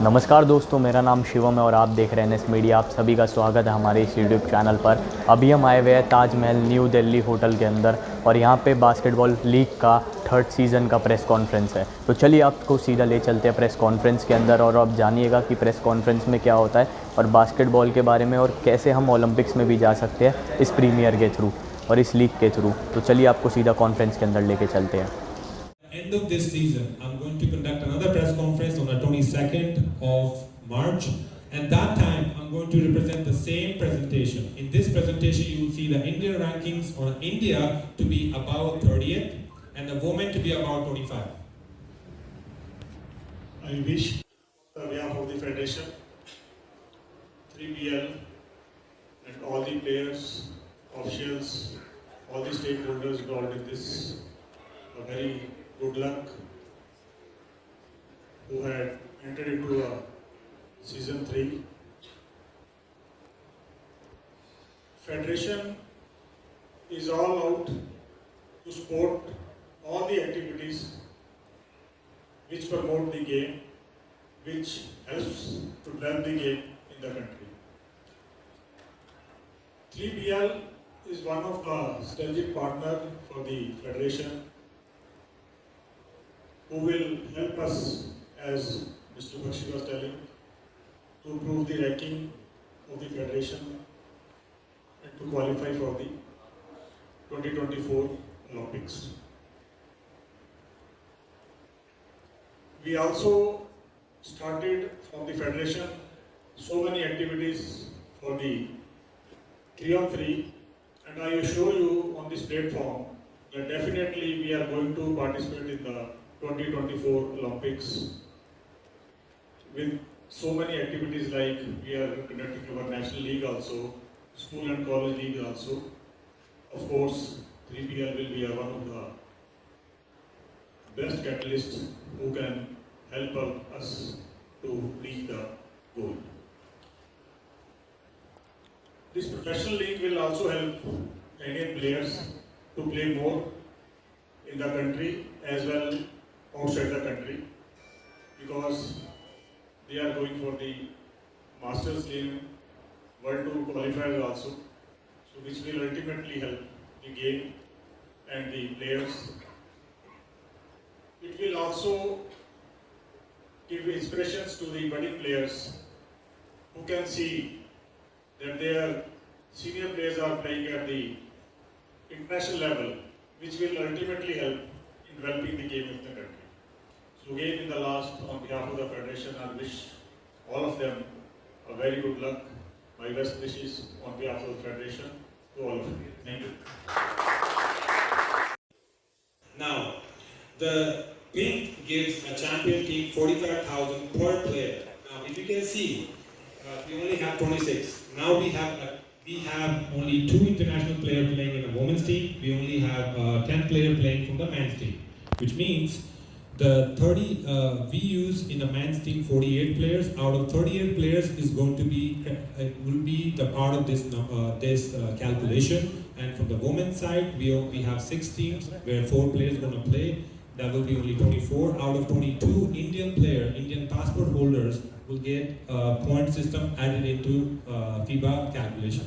नमस्कार दोस्तों, मेरा नाम शिवम है और आप देख रहे हैं एनएस मीडिया। आप सभी का स्वागत है हमारे इस यूट्यूब चैनल पर। अभी हम आए हुए हैं ताजमहल न्यू दिल्ली होटल के अंदर और यहाँ पे बास्केटबॉल लीग का थर्ड सीज़न का प्रेस कॉन्फ्रेंस है। तो चलिए आपको सीधा ले चलते हैं प्रेस कॉन्फ्रेंस के अंदर और आप जानिएगा कि प्रेस कॉन्फ्रेंस में क्या होता है और बास्केटबॉल के बारे में और कैसे हम ओलंपिक्स में भी जा सकते हैं इस प्रीमियर के थ्रू और इस लीग के थ्रू। तो चलिए आपको सीधा कॉन्फ्रेंस के अंदर लेके चलते हैं। End of this season, I'm going to conduct another press conference on the 22nd of March, and that time I'm going to represent the same presentation. In this presentation, you will see the Indian rankings on India to be about 30th and the women to be about 25. I wish on behalf of the Federation, 3BL and all the players, officials, all the stakeholders involved in this a very good luck who had entered into a season 3. Federation is all out to support all the activities which promote the game, which helps to develop the game in the country. 3BL is one of the strategic partner for the Federation, who will help us, as Mr. Bakshi was telling, to improve the ranking of the Federation and to qualify for the 2024 Olympics. We also started from the Federation so many activities for the 3-on-3, and I assure you on this platform that definitely we are going to participate in the 2024 Olympics with so many activities, like we are conducting our national league also, school and college league also. Of course, 3BL will be one of the best catalysts who can help us to reach the goal. This professional league will also help Indian players to play more in the country as well outside the country, because they are going for the Masters game, World Tour qualifiers also, so which will ultimately help the game and the players. It will also give inspirations to the budding players who can see that their senior players are playing at the international level, which will ultimately help in developing the game in the country. So again, in the last, on behalf of the Federation, I wish all of them a very good luck. My best wishes on behalf of the Federation to all of you. Thank you. Now, the pink gives a champion team 45,000 per player. Now, if you can see, we only have 26. Now we have only 2 international players playing in the women's team. We only have 10 players playing from the men's team, which means the 30 we use in the men's team 48 players. Out of 38 players is going to be will be the part of this calculation. And from the women's side, we have 6 teams where 4 players going to play. That will be only 24. Out of 22, Indian passport holders will get point system added into FIBA calculation.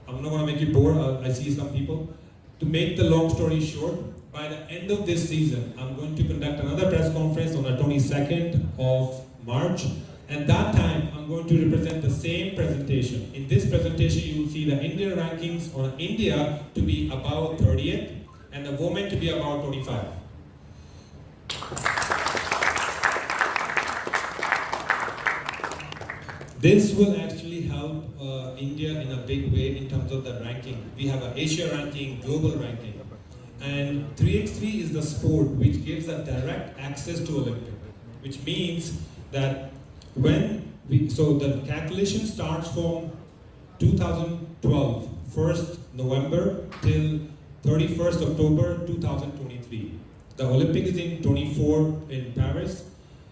I'm not going to make you bored. I see some people. To make the long story short, by the end of this season, I'm going to conduct another press conference on the 22nd of March, and that time I'm going to represent the same presentation. In this presentation, you will see the Indian rankings on India to be about 30th and the women to be about 25. This will actually help India in a big way in terms of the ranking. We have an Asia ranking, global ranking. And 3x3 is the sport which gives a direct access to Olympic, which means that so the calculation starts from 2012, 1st November till 31st October 2023. The Olympic is in 24 in Paris.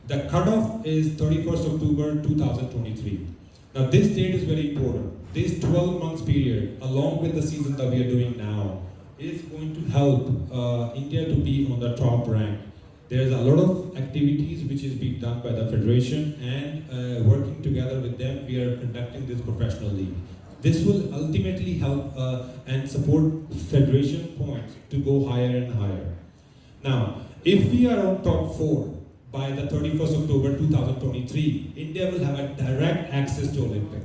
The cutoff is 31st October 2023. Now this date is very important. This 12 months period, along with the season that we are doing now, is going to help India to be on the top rank. There's a lot of activities which is being done by the federation, and working together with them, we are conducting this professional league. This will ultimately help and support federation points to go higher and higher. Now, if we are on top 4 by the 31st October 2023, India will have a direct access to Olympic.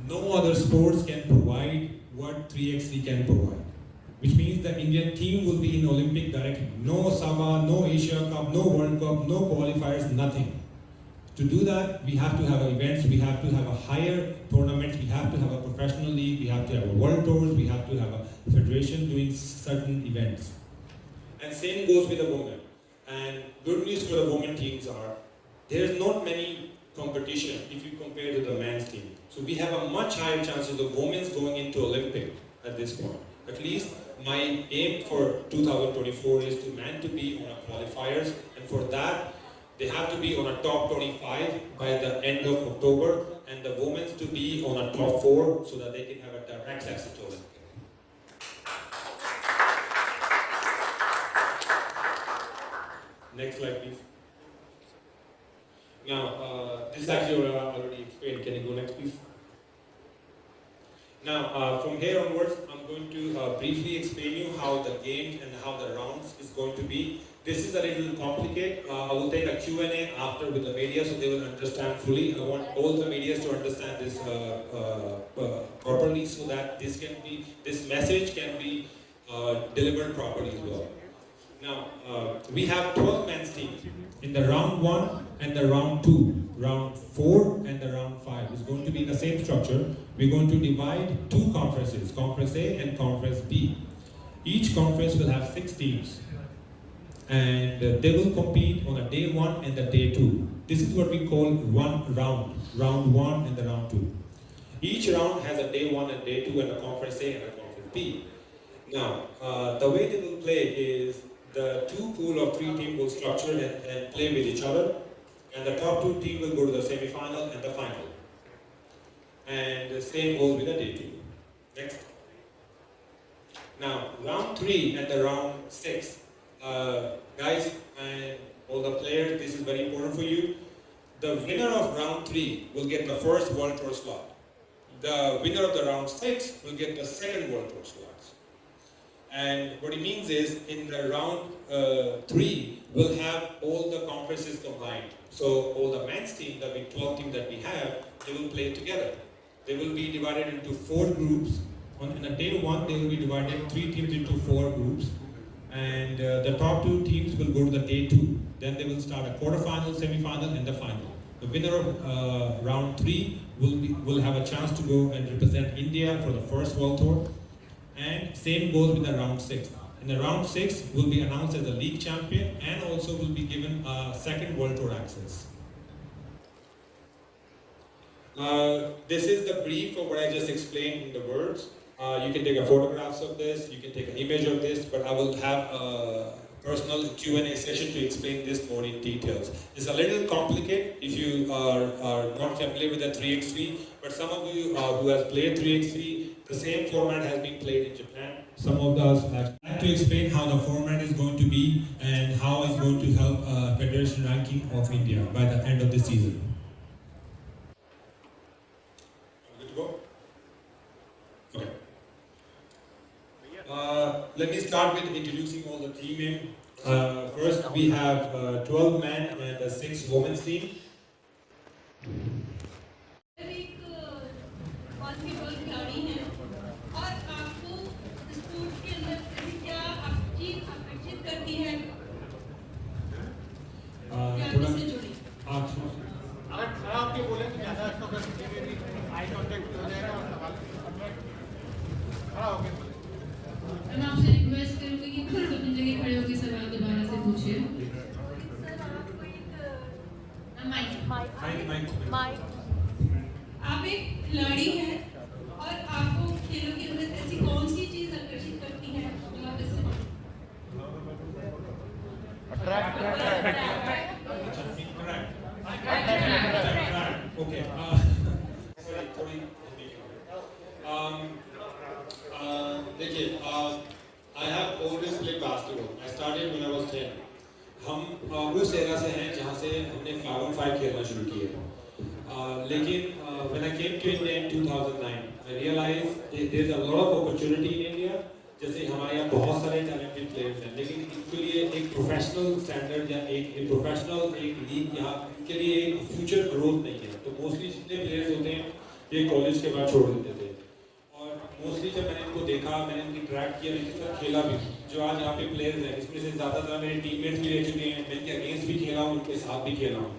No other sports can provide what 3x3 can provide, which means the Indian team will be in Olympic directly. No Osaka, no Asia Cup, no World Cup, no qualifiers, nothing. To do that, we have to have events, we have to have a higher tournaments, we have to have a professional league, we have to have a world tours, we have to have a federation doing certain events. And same goes with the women. And good news for the women teams are, there's not many competition if you compare to the men's team. So we have a much higher chances of women's going into Olympic at this point. At least my aim for 2024 is to men to be on a qualifiers, and for that they have to be on a top 25 by the end of October, and the women's to be on a top 4 so that they can have a direct access to Olympic. Next slide, please. Now, this actually already explained. Can you go next, please? Now, from here onwards, I'm going to briefly explain you how the games and how the rounds is going to be. This is a little complicated. I will take a Q&A after with the media so they will understand fully. I want all the media to understand this properly so that this message can be delivered properly as well. Now, we have 12 men's teams in the round 1 and the round 2, round 4 and the round 5. It's going to be in the same structure. We're going to divide 2 conferences, Conference A and Conference B. Each conference will have 6 teams, and they will compete on a day 1 and the day 2. This is what we call round 1 and the round 2. Each round has a day 1 and day 2 and a Conference A and a Conference B. Now, the way they will play is the 2 pool of 3 teams will structure and play with each other, and the top 2 teams will go to the semi-final and the final. And the same goes with the day 2. Next. Now, round 3 and the round 6. Guys and all the players, this is very important for you. The winner of round 3 will get the first World Tour slot. The winner of the round 6 will get the second World Tour slots. And what it means is, in the round 3, we'll have all the conferences combined. So all the men's team, the big 12 team that we have, they will play together. They will be divided into 4 groups. In a day 1, they will be divided 3 teams into 4 groups. And the top 2 teams will go to the day 2. Then they will start a quarterfinal, semi-final, and the final. The winner of round 3 will have a chance to go and represent India for the first World Tour. And same goes with the round 6. In the round 6 will be announced as the league champion and also will be given a second World Tour access. This is the brief of what I just explained in the words. You can take a photographs of this, you can take an image of this, but I will have a personal Q&A session to explain this more in details. It's a little complicated if you are not familiar with the 3x3, but some of you who have played 3x3, the same format has been played in Japan. Some of us have to explain how the format is going to be and how it's going to help Federation ranking of India by the end of the season. Good to go? Okay. Let me start with introducing all the team in. First, we have 12 men and a 6 women's team. मैं आपसे request करूंगी कि please अपनी जगह खड़े होकर सवाल दोबारा से पूछिए। माइक आप एक खिलाड़ी हैं और आपको खेलों के अंदर ऐसी कौन सी चीज आकर्षित करती है जो आप इससे Okay. I have always played basketball. I started when I was 10. उस एरा से हैं जहाँ से हमने 5-on-5 खेलना शुरू किया। लेकिन when I came to India in 2009, I realized there's a lot of opportunity in India। जैसे हमारे यहाँ बहुत सारे talented players हैं, लेकिन इनके लिए एक प्रोफेशनल स्टैंडर्ड या एक प्रोफेशनल एक लीग यहाँ इनके लिए एक फ्यूचर ग्रोथ नहीं है। तो मोस्टली जितने प्लेयर्स होते हैं ये कॉलेज के बाद छोड़ देते थे। और मोस्टली जब मैंने इनको देखा, मैंने इनकी ट्रैक किया, मैं इनके साथ खेला भी, जो आज यहाँ पे प्लेयर्स हैं इसमें से ज़्यादातर मेरे टीममेट्स भी रह चुके हैं, मैं इनके अगेंस्ट भी खेला हूँ, इनके साथ भी खेला हूँ।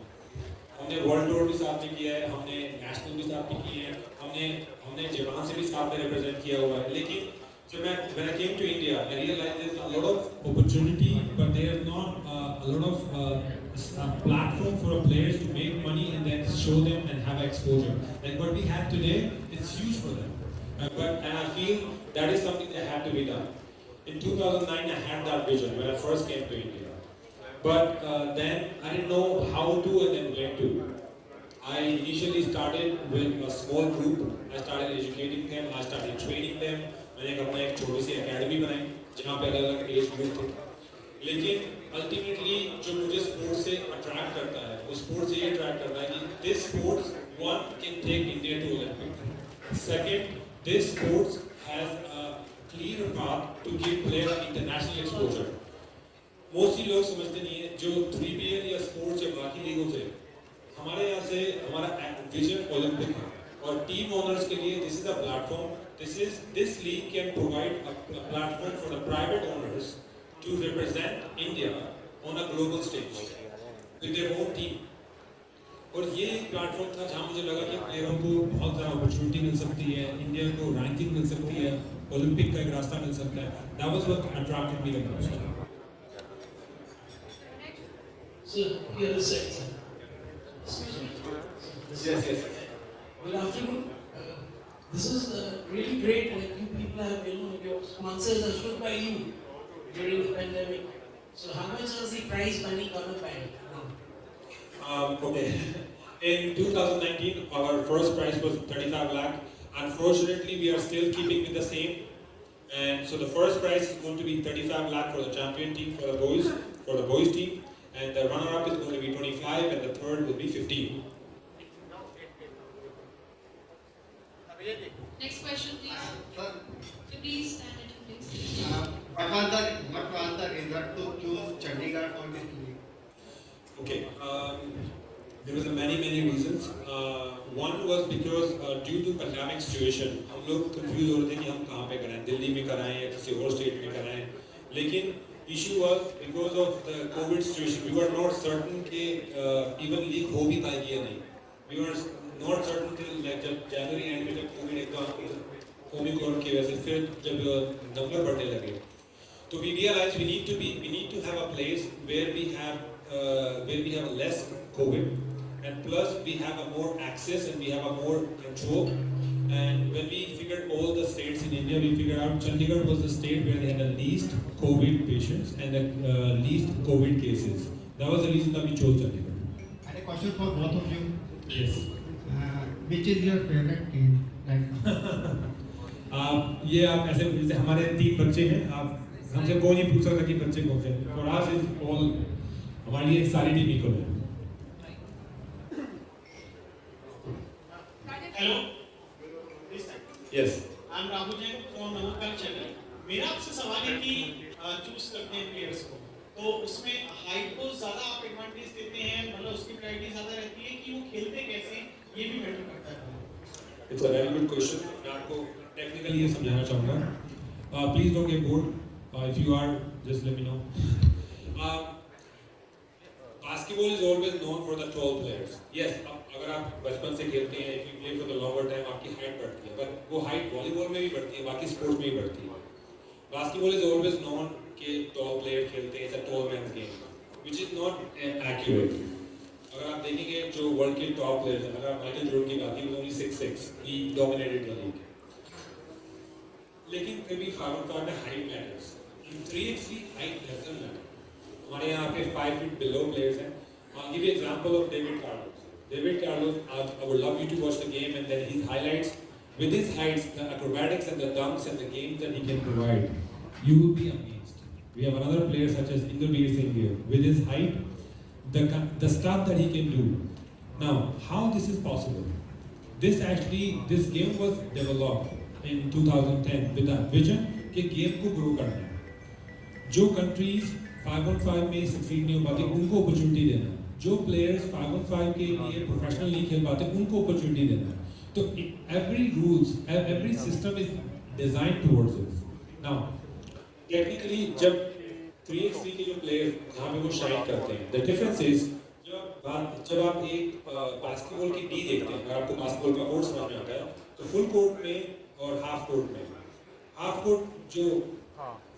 हमने वर्ल्ड टूर भी साथ में किया है, हमने नेशनल भी साथ में किए हैं, हमने जापान से भी साथ में रिप्रेजेंट किया हुआ है। लेकिन जब मैं when I came to India, I realized there's a lot of opportunity, but there's not a lot of platform for players to make money and then show them and have exposure. Like what we have today, it's huge for them. And I feel that is something that had to be done. In 2009, I had that vision when I first came to India. But then I didn't know how to and then where to. I initially started with a small group. I started educating them. I started training them. मैंने अपना एक छोटी सी academy बनाई जहाँ पे अलग अलग age group थे। लेकिन अल्टीमेटली जो मुझे स्पोर्ट्स से अट्रैक्ट करता है, वो स्पोर्ट्स से ये अट्रैक्ट करता है कि this sports one can take India to Olympic. Second, this sports has a clear path to give player international exposure. Mostly लोग समझते नहीं है जो 3BL या स्पोर्ट्स या बाकी लीगों से हमारे यहाँ से हमारा विजन ओलंपिक है और टीम ओनर्स के लिए this is a platform. This league can provide a platform for the private owners to represent India on a global stage with their own team। और ये एक प्लेटफॉर्म था जहाँ मुझे लगा कि प्लेयरों को बहुत ज़्यादा अपॉर्चुनिटी मिल सकती है, इंडिया को रैंकिंग मिल सकती है, ओलंपिक का एक रास्ता मिल सकता है। That was what attracted me the most। So here is it. Yes. Good afternoon. This is really great. Like you people have, your sponsors are stood by you during the pandemic. So how much was the prize money gonna pay now? Okay. In 2019, our first prize was 35 lakh. Unfortunately, we are still keeping with the same. And so the first prize is going to be 35 lakh for the champion team for the boys team, and the runner-up is going to be 25, and the third will be 15. Next question, please. Sir, Please stand at your place. what was the result to choose Chandigarh for this league? Okay, there was many reasons. One was because due to pandemic situation, हम लोग confused हो रहे थे कि हम कहाँ पे कराएं, दिल्ली में कराएं या किसी और state में कराएं। लेकिन issue was because of the COVID situation, we were not certain कि even league हो भी पाएगी या नहीं। We were not certain till like जब January end में जब COVID एकदम ओमिक्रॉन की वजह से फिर जब नंबर बढ़ने लगे, तो we realized we need to have a place where we have less COVID, and plus we have a more access and we have a more control. And when we figured all the states in India, we figured out Chandigarh was the state where they had the least COVID patients and the least COVID cases. That was the reason that we chose Chandigarh. And a question for both of you. Yes. Which is your favorite team? ये आप ऐसे जैसे हमारे 3 बच्चे हैं, आप हमसे कोई नहीं पूछ सकता कि बच्चे कौन से हैं। For us is all, हमारे लिए सारी टीम इक्वल है। Hello. Yes. I'm Rahul Jain from Namakkal channel. मेरा आपसे सवाल है कि चूज करते हैं प्लेयर्स को, तो उसमें हाइट को ज़्यादा आप एडवांटेज देते हैं, मतलब उसकी प्रायोरिटी ज़्यादा रहती है कि वो खेलते कैसे, ये भी मैटर करता है। It's a very good question. मैं आपको technically ये समझाना चाहूँगा। Please don't get bored. If you are, just let me know. Basketball is always known for the tall players. Yes, अगर आप बचपन से खेलते हैं, if you play for the longer time, आपकी हाइट बढ़ती है, पर वो हाइट वॉलीबॉल में भी बढ़ती है, बाकी स्पोर्ट्स में भी बढ़ती है। Basketball is always known कि tall player खेलते हैं, it's a tall man's game, which is not accurate. अगर आप देखेंगे जो वर्ल्ड के टॉप प्लेयर्स हैं, अगर माइकल जॉर्डन की बात की, वो only 6'6", he dominated the league. लेकिन फिर भी फार्मर में height matters. In 3x3 height doesn't matter. हमारे यहाँ पे 5 feet below players हैं। I'll give you an example of David Carlos. David Carlos, I would love you to watch the game and then his highlights. With his heights, the acrobatics and the dunks and the games that he can provide, you will be amazed. We have another player such as Inderveer Singh here. With his height, the stuff that he can do. Now, how this is possible? This game was developed in 2010 with a vision कि game को grow करना है। जो countries 5-on-5 में succeed नहीं हो पाती उनको अपॉर्चुनिटी देना, जो प्लेयर्स 5-on-5 के लिए प्रोफेशनल नहीं खेल पाते उनको अपॉर्चुनिटी देना। तो every system is designed towards this. Now, technically जब 3x3 के जो प्लेयर्स जहाँ पे वो शाइन करते हैं, the difference is जब आप एक बास्केटबॉल की डी देखते हैं, अगर आपको बास्केटबॉल का कोर्ट समझ में आता है, तो फुल कोर्ट में और हाफ कोर्ट में, हाफ कोर्ट जो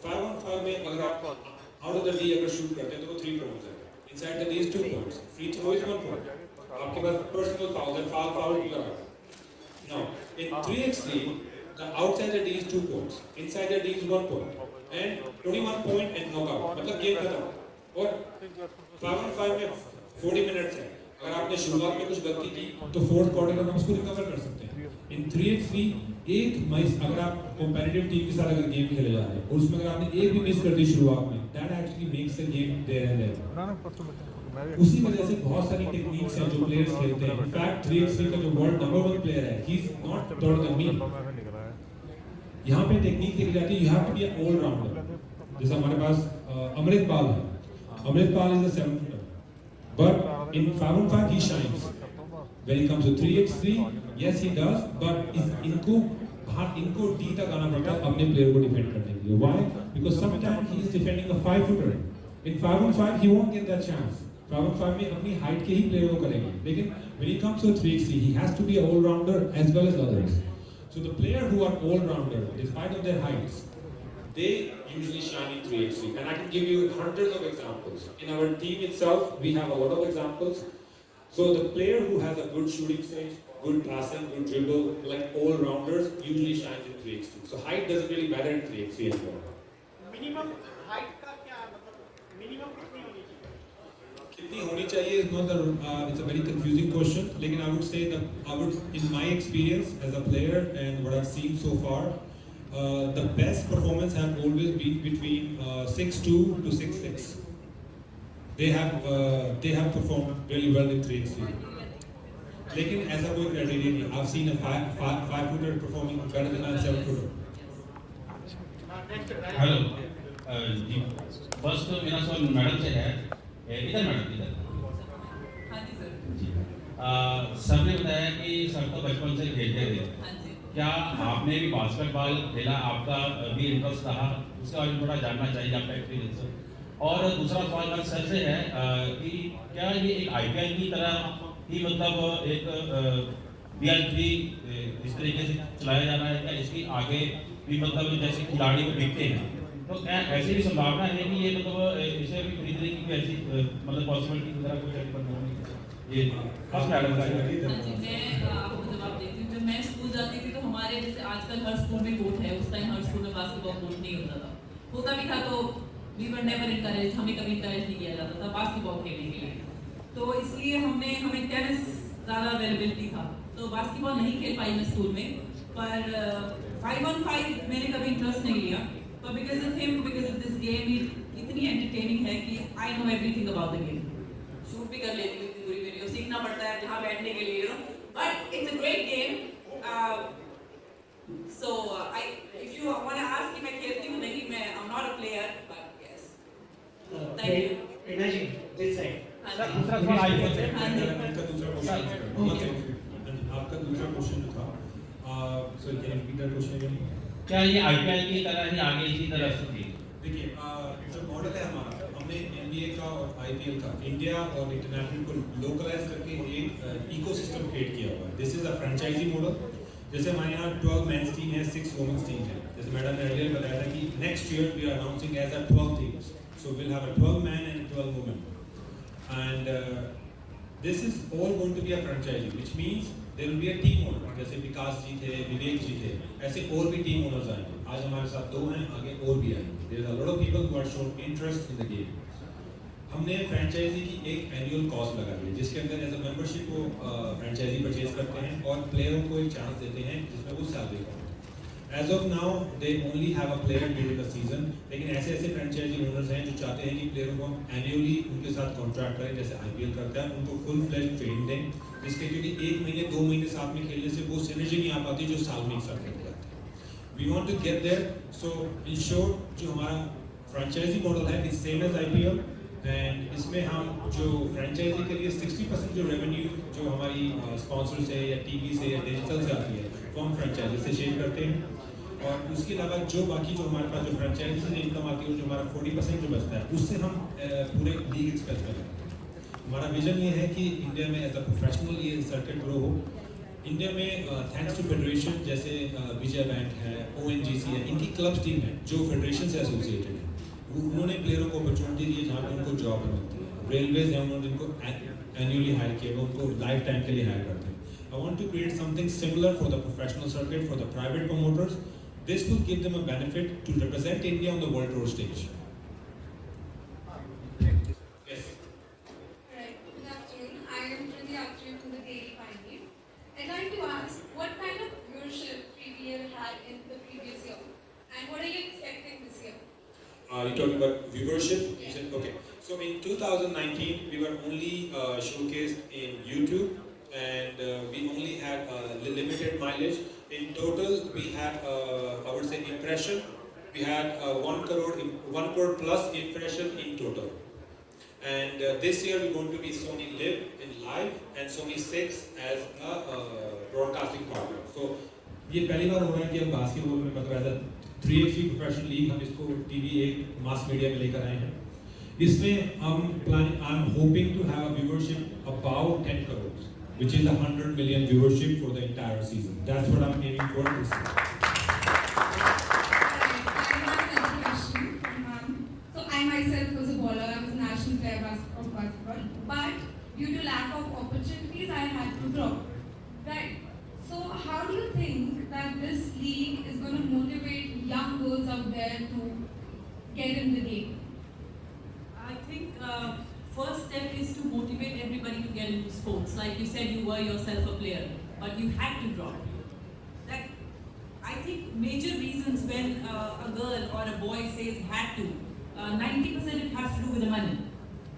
5-on-5 में अगर आप आउट ऑफ द डी अगर शूट करते हैं तो वो 3 पॉइंट्स है, inside the D is 2 points, free throw is 1 point, आपके पास पर्सनल फाउल है, फाउल लगा। Now in 3x3 the outside the D is 2 points, inside the D is 1 point, and 21 point and knockout, मतलब game खत्म। और 5-on-5 में 40 minutes है, अगर आपने शुरुआत में कुछ गलती की तो फोर्थ क्वार्टर में हम उसको रिकवर कर सकते हैं। इन 3x3 एक मिस अगर आप कंपैरेटिव टीम के साथ अगर गेम खेले जा रहे हैं और उसमें अगर आपने एक भी मिस कर दी शुरुआत में, that actually makes the game there and there. उसी वजह से बहुत सारी टेक्निक्स हैं जो प्लेयर्स खेलते हैं। इनफैक्ट 3x3 का जो वर्ल्ड नंबर 1 प्लेयर है, he is not taller than me. यहाँ पे टेक्निक देखी जाती है, you have to be all rounder. जैसे हमारे पास अमृत पाल है, Amrit Pal is a 7 footer, but in 5-on-5 he shines. When it comes to 3x3, yes he does, but इनको D तक आना पड़ता है अपने प्लेयर को डिफेंड करने के लिए। Why? Because sometimes he is defending a 5 footer. In 5-on-5 he won't get that chance. 5-on-5 में अपनी हाइट के ही प्लेयर को करेंगे, लेकिन when it comes to 3x3 he has to be an all-rounder as well as others. So the player who are all-rounder, despite of their heights, they usually shine in 3x3, and I can give you hundreds of examples. In our team itself, we have a lot of examples. So the player who has a good shooting stage, good passing, good dribble, like all-rounders, usually shines in 3x3. So height doesn't really matter in 3x3 as well. Minimum height का क्या मतलब minimum कितनी होनी चाहिए? कितनी होनी चाहिए is not it's a very confusing question. लेकिन I would say that in my experience as a player and what I've seen so far, the best performance have always been between 6'2" to 6'6". They have performed really well in 3x3. लेकिन ऐसा कोई criteria नहीं। I've seen a 5 footer performing better than a 7 footer. Hello जी, बस तो मेरा सवाल madam से है। इधर मैडम इधर। हाँ जी सर। सर ने बताया कि सर तो बचपन से खेलते थे। हाँ जी। क्या आपने भी बास्केटबॉल खेला, आपका भी इंटरेस्ट रहा, उसके बारे में थोड़ा जानना चाहिए आपका एक्सपीरियंस। और दूसरा सवाल मेरा सर से है कि क्या ये एक IPL की तरह ही मतलब एक BL3 इस तरीके से चलाया जा रहा है, क्या इसकी आगे भी मतलब जैसे खिलाड़ी को बिकते हैं तो क्या ऐसी भी संभावना है कि ये मतलब इसे भी खरीदने की भी ऐसी मतलब पॉसिबिलिटी की तरह कुछ ये फर्स्ट मैडम मैं आपको जवाब देती हूँ। जब मैं स्कूल जाती थी तो हमारे जैसे आजकल हर स्कूल में कोर्ट है, उस टाइम हर स्कूल में बास्केटबॉल कोर्ट नहीं होता भी था तो वी वर नेवर इनकरेज, हमें कभी इनकरेज नहीं किया जाता था बास्केटबॉल खेलने के लिए। तो इसलिए हमें टेनिस ज़्यादा अवेलेबिलिटी था, तो बास्केटबॉल नहीं खेल पाई मैं स्कूल में। पर 5-on-5 मैंने कभी इंटरेस्ट नहीं लिया, पर because of him, because of this game इतनी एंटरटेनिंग है कि I know everything about the game. Shoot भी कर लेती हूँ, पूरी वीडियो सीखना पड़ता है जहाँ बैठने के लिए, but it's a great game. So if you want to ask कि मैं खेलती हूँ, नहीं मैं I am not a player, but yes. Thank you. Prerna ji, this side. दूसरा सवाल आपका दूसरा क्वेश्चन जो था, sorry can you repeat that question again? क्या ये IPL की तरह ही आगे इसी तरह से थी? देखिए, जो मॉडल है हमारा, हमने NBA का और IPL का इंडिया और इंटरनेशनल को लोकलाइज करके एक इकोसिस्टम क्रिएट किया हुआ है। This is a franchisee model. जैसे हमारे यहाँ 12 मेंस टीम है, 6 वुमेन्स टीम है। जैसे मैडम ने अर्लियर बताया था कि next year we are announcing as a 12 teams, so will have a 12 man and 12 women, and this is all going to be a franchisee, which means there will be a team owner. जैसे विकास जी थे, विवेक जी थे, ऐसे और भी team owners आएंगे। आज हमारे साथ 2 हैं, आगे और भी आएंगे। There is a lot of people who are shown interest in the game. हमने फ्रेंचाइजी की एक एनुअल कॉस्ट लगा दी है, जिसके अंदर एज अ मेंबरशिप वो फ्रेंचाइजी परचेज करते हैं और प्लेयरों को एक चांस देते हैं जिसमें वो सैलरी पाएं। As of now, they only have a player during the season. लेकिन ऐसे फ्रेंचाइजी ओनर्स हैं जो चाहते हैं कि प्लेयरों को एनुअली उनके साथ कॉन्ट्रैक्ट करें, जैसे IPL करता है, उनको फुल फ्लैश ट्रेन दें, जिसके क्योंकि 1 महीने 2 महीने साथ में खेलने से वो सिनर्जी नहीं आ पाती जो साल में एक साथ खेलते हैं. We want to get there. So in short, जो हमारा फ्रेंचाइजी मॉडल है is same as IPL, and इसमें हम जो फ्रेंचाइजी के लिए 60% जो रेवेन्यू जो हमारी स्पॉन्सर से या टीवी से या डिजिटल से आती है वो हम फ्रेंचाइजी से शेयर करते हैं. और उसके अलावा जो बाकी जो हमारे पास जो फ्रेंचाइजी से इनकम आती है और जो हमारा 40% जो बचता है उससे हम पूरे लीग एक्सपेंस करते हैं. हमारा विजन ये है कि इंडिया में एज अ प्रोफेशनल ये सर्किट ग्रो हो. इंडिया में थैंक्स टू फेडरेशन जैसे विजय बैंक है, ONGC है, इनकी क्लब्स टीम है जो फेडरेशन से एसोसिएटेड है. उन्होंने प्लेयरों को अपॉर्चुनिटी दी है जहाँ पे उनको जॉब मिलती है. रेलवेज है, उन्होंने इनको एनुअली हायर किया, वो उनको लाइफ टाइम के लिए हायर करते हैं. I want to create something similar for the professional circuit, for the private promoters. This will give them a benefit to represent India on the world tour stage. Yes. Right. Good afternoon. I am Prerna from the Daily Pioneer. I'd like to ask, what kind of viewership PBL had in the previous year, and what are you expecting this year? Are you talking about viewership? You said, okay. So in 2019, we were only showcased in YouTube, and we only had limited mileage. In total, we had, I would say, impression. We had 1 crore plus impression in total. And this year we're going to be Sony Live in live and Sony 6 as a broadcasting partner. So ये पहली बार हो रहा है कि हम basketball में मतलब as a 3x3 professional league हम इसको टीवी एक मास मीडिया में लेकर आए हैं. इसमें I am hoping to have a viewership about 10 crore. Which is 100 million viewership for the entire season. That's what I'm aiming for this year. So I myself was a bowler. I was a national player of basketball, but due to lack of opportunities, I had to drop. Right. So how do you think that this league is going to motivate young girls out there to get in the game? I think first step is to motivate everybody to get into sports. Like you said, you were yourself a player, but you had to drop. That I think major reasons when a girl or a boy says had to, 90% it has to do with the money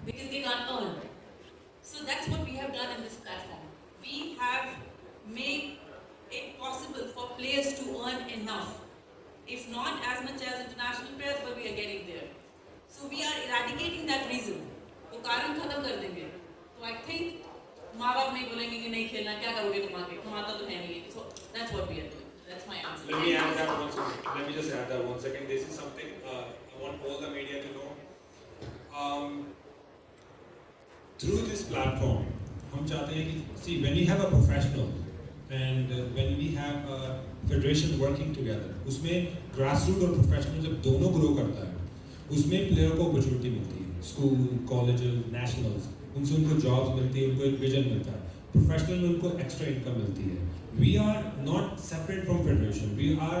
because they can't earn. So that's what we have done in this platform. We have made it possible for players to earn enough, if not as much as international players, but we are getting there. So we are eradicating that reason. तो कारण खत्म कर देंगे. तो I think माँ बाप नहीं बोलेंगे कि नहीं खेलना, क्या करोगे तुम आगे, कमाता तो है नहीं. So that's what we are doing. That's my answer. Let me add that one second. Let me just add that 1 second. This is something I want all the media to know. Through this platform, हम चाहते हैं कि see when we have a professional and when we have a federation working together, उसमें grassroots और professional जब दोनों grow करता है, उसमें player को opportunity मिलती है. स्कूल, कॉलेजेस, नेशनल्स, उनसे उनको जॉब्स मिलती है, उनको एक विजन मिलता है. प्रोफेशनल में उनको एक्स्ट्रा इनकम मिलती है. We are not separate from federation. We are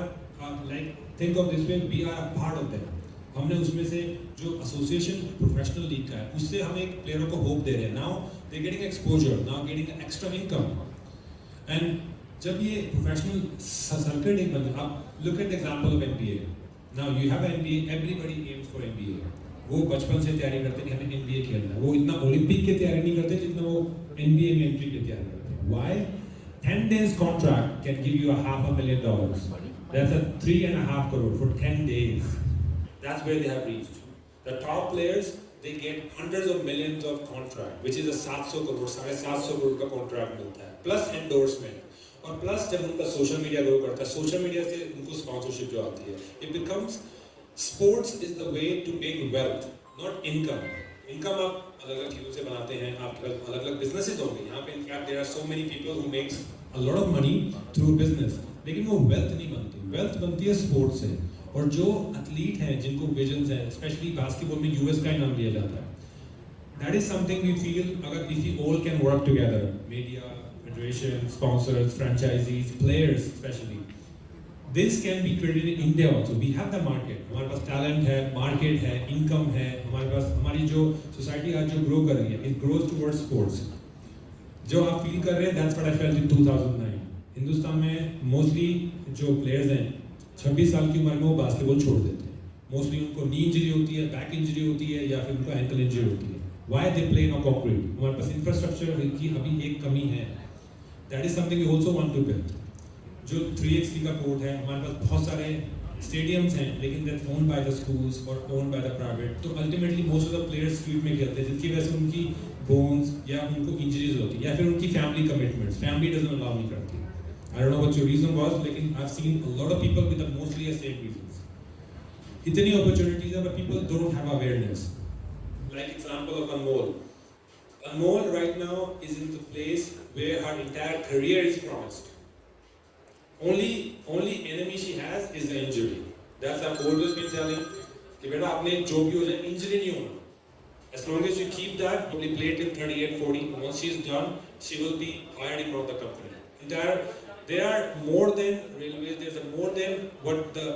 like think of this way, we are a part of that. हमने उसमें से जो एसोसिएशन प्रोफेशनल लीग का है उससे हम एक प्लेयरों को होप दे रहे हैं. Now they getting exposure, now getting extra income. And जब ये प्रोफेशनल सर्किट एक बनता है, आप look at the example of NBA. Now you have NBA, everybody AIIMS for NBA. वो बचपन से तैयारी करते हैं कि हमें NBA खेलना है. वो इतना ओलंपिक की तैयारी नहीं करते जितना वो NBA में एंट्री की तैयारी करते हैं. Why? 10 days contract can give you $500,000. That's a 3.5 crore for 10 days. That's where they have reached. The top players, they get hundreds of millions of contract, which is a 700 crore, 750 crore का contract मिलता है. Plus endorsement. और plus जब उनका social media grow करता है, social media से उनको स्पॉन्सरशिप जो आती है, it becomes sports is the way to make wealth, not income. Income आप अलग-अलग चीज़ों से बनाते हैं, आपके पास अलग-अलग businesses होंगे. यहाँ पे in fact there are so many people who makes a lot of money through business. लेकिन वो wealth नहीं बनती. Wealth बनती है sports से. और जो athlete हैं, जिनको visions हैं, especially basketball में US का ही नाम लिया जाता है. That is something we feel अगर if we all can work together, media, federation, sponsors, franchisees, players especially. This can be created in India also. We have the market. हमारे पास talent है, market है, income है. हमारे पास हमारी जो society आज जो grow कर रही है, it grows towards sports. जो आप feel कर रहे हैं, that's what I felt in 2009. Hindustan में mostly जो players हैं, 26 साल की उम्र में वो बास्केटबॉल छोड़ देते हैं। मोस्टली उनको नी इंजरी होती है, बैक इंजरी होती है या फिर उनको एंकल इंजरी होती है। Why they play on concrete? हमारे पास इंफ्रास्ट्रक्चर की अभी एक कमी है। That is something we also want to build. जो 3x3 का कोर्ट है, हमारे पास बहुत सारे स्टेडियम्स हैं, लेकिन that's owned by the schools or owned by the private. तो ultimately most of the players street में खेलते हैं, जिसकी वजह से उनकी बोन्स या उनको इंजरीज होती है, या फिर उनकी family commitments, family doesn't allow नहीं करती। I don't know what your reason was, लेकिन I've seen a lot of people with the mostly the same reasons. इतनी opportunities हैं, but people don't have awareness. Like example of Anmol. Anmol right now is in the place where her entire career is promised. Only enemy she has is the injury. That's I've always been telling. कि बेटा आपने जो भी हो जाए injury नहीं होना. As long as you keep that, probably play till 38, 40. Once she's done, she will be hired in one of the company. There are more than railways. There's more than what the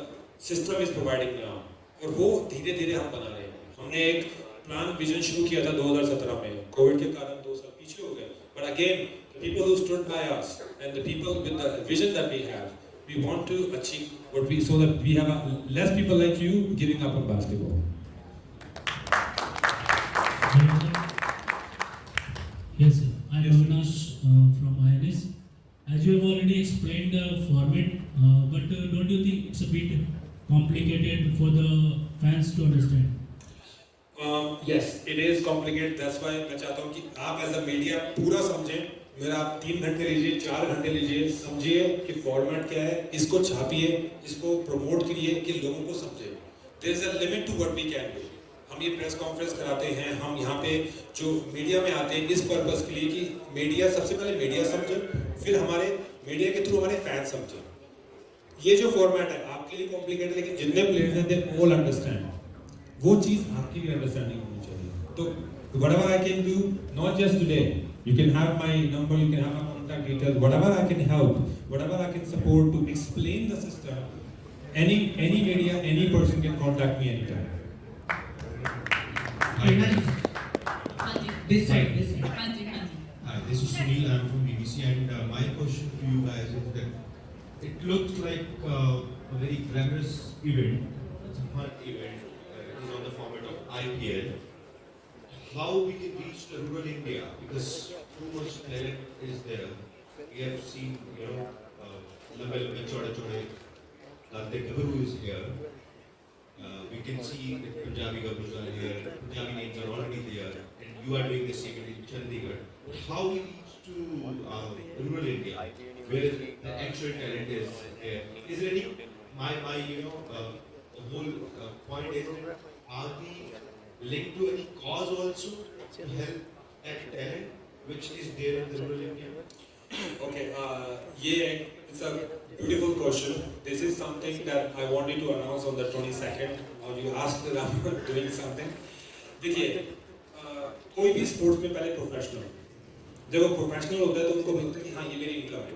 system is providing now. और वो धीरे-धीरे हम बना रहे हैं. हमने एक plan vision शुरू किया था 2017 में. कोविड के कारण 2 साल पीछे हो गए. But again, the people who stood by us and the people with the vision that we have, we want to achieve what we so that we have less people like you giving up on basketball. Yes, sir. I'm Avinash from INS. As you have already explained the format, but don't you think it's a bit complicated for the fans to understand? Yes, it is complicated. That's why मैं चाहता हूँ कि आप as a media पूरा समझें. मेरा आप 3 घंटे लीजिए, 4 घंटे लीजिए, समझिए कि फॉर्मेट क्या है, इसको छापिए, इसको प्रमोट करिए कि लोगों को समझे. There is a limit to what we can do. हम ये प्रेस कॉन्फ्रेंस कराते हैं, हम यहाँ पे जो मीडिया में आते हैं इस पर्पस के लिए कि मीडिया सबसे पहले मीडिया समझे, फिर हमारे मीडिया के थ्रू हमारे फैंस समझे. ये जो फॉर्मेट है आपके लिए कॉम्प्लिकेटेड, लेकिन जितने प्लेयर्स हैं दे ऑल अंडरस्टैंड. वो चीज़ आपकी भी अंडरस्टैंडिंग होनी चाहिए. तो whatever I can do, not just today, you can have my number, you can have my contact details, whatever I can help, whatever I can support to explain the system, any media, any person can contact me anytime. This side. Hi, this is Sunil. I'm from BBC, and my question to you guys is that it looks like a very glamorous event. It's a fun event. It is on the format of IPL. How we can reach the rural India, because too much talent is there. We have seen, Lambe Chode Chode, the Gabru is here. We can see that Punjabi Gabrus are here, Punjabi names are already there, and you are doing the same in Chandigarh. How we reach to rural India, where the actual talent is there? Is there any, the whole point is, are we linked to any cause also to help that talent which is there in the rural India? Okay, it's a beautiful question. This is something that I wanted to announce on the 22nd. और you asked that I'm doing something. देखिए, कोई भी sports में पहले professional. जब वो professional होता है तो उनको बोलते हैं कि हाँ ये मेरी इनकम है.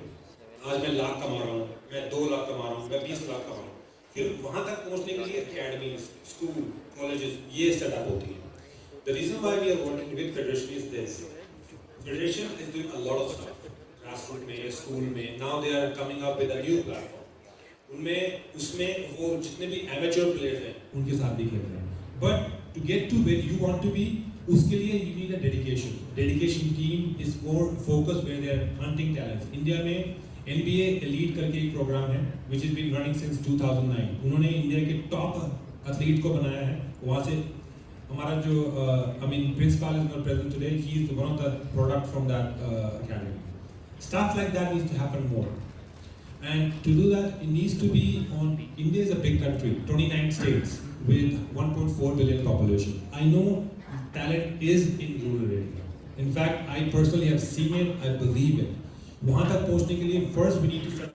आज मैं लाख कमा रहा हूँ, मैं 2 लाख कमा रहा हूँ, मैं 20 लाख कमा रहा हूँ. फिर वहाँ तक पहुँचने के लिए एकेडमीज, स्कूल, कॉलेजेस ये सेटअप होती है. The reason why we are working with Federation is this. Federation is doing a lot of stuff. Grassroots में, स्कूल में. Now they are coming up with a new platform. उसमें वो जितने भी amateur players हैं, उनके साथ भी खेल रहे हैं. But to get to where you want to be, उसके लिए you need a dedication. Dedication team is more focused where they are hunting talents. India में NBA Elite करके एक प्रोग्राम है, which has been running since 2009. उन्होंने India के top athlete को बनाया है. वहाँ से हमारा जो principal is not present today. He is one of the product from that academy. Stuff like that needs to happen more. And to do that, it needs to be on. India is a big country, 29 states with 1.4 billion population. I know talent is in rural area. In fact, I personally have seen it. I believe it. वहाँ तक पहुँचने के लिए first we need to start